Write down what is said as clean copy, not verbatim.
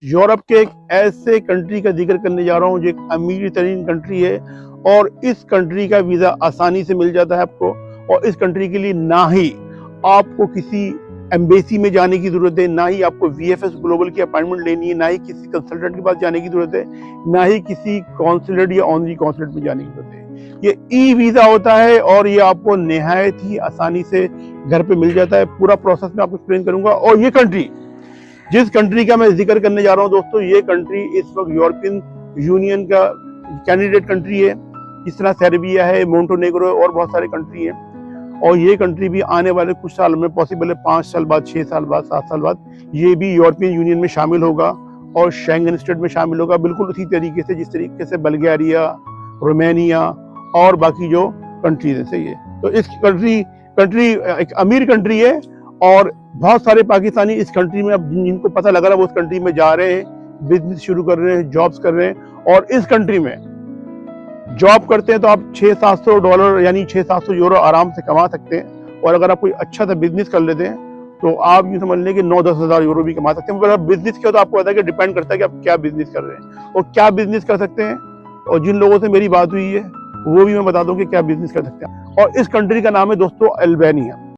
Europe के एक ऐसे कंट्री का जिक्र करने जा रहा हूँ जो एक अमीर तरीन कंट्री है और इस कंट्री का वीज़ा आसानी से मिल जाता है आपको। और इस कंट्री के लिए ना ही आपको किसी एम्बेसी में जाने की ज़रूरत है, ना ही आपको वीएफएस ग्लोबल की अपॉइंटमेंट लेनी है, ना ही किसी कंसल्टेंट के पास जाने की ज़रूरत है, ना ही किसी कॉन्सुलेट या ऑनरी कॉन्सुलेट में जाने की ज़रूरत है। ये ई वीज़ा होता है और ये आपको निहायत ही आसानी से घर पे मिल जाता है। पूरा प्रोसेस मैं आपको एक्सप्लेन करूंगा। और ये कंट्री, जिस कंट्री का मैं जिक्र करने जा रहा हूँ दोस्तों, ये कंट्री इस वक्त यूरोपियन यूनियन का कैंडिडेट कंट्री है। इस तरह सर्बिया है, मोंटेनेग्रो है और बहुत सारे कंट्री हैं। और ये कंट्री भी आने वाले कुछ साल में, पॉसिबल है 5 साल बाद, 6 साल बाद, 7 साल बाद, ये भी यूरोपियन यूनियन में शामिल होगा और शेंगन स्टेट में शामिल होगा, बिल्कुल उसी तरीके से जिस तरीके से बल्गारिया, रोमानिया और बाकी जो कंट्रीज हैं सही है। तो इस कंट्री एक अमीर कंट्री है और बहुत सारे पाकिस्तानी इस कंट्री में, अब जिनको पता लग रहा है वो उस कंट्री में जा रहे हैं, बिजनेस शुरू कर रहे हैं, जॉब्स कर रहे हैं। और इस कंट्री में जॉब करते हैं तो आप $600-700 यानी 600-700 यूरो आराम से कमा सकते हैं। और अगर आप कोई अच्छा सा बिजनेस कर लेते हैं तो आप यूँ समझ लें कि 9-10 हज़ार यूरो भी कमा सकते हैं। अगर बिजनेस किया तो आपको पता है कि डिपेंड करता है कि आप क्या बिजनेस कर रहे हैं और क्या बिजनेस कर सकते हैं। और जिन लोगों से मेरी बात हुई है वो भी मैं बता दूं कि क्या बिजनेस कर सकते हैं। और इस कंट्री का नाम है दोस्तों अल्बानिया।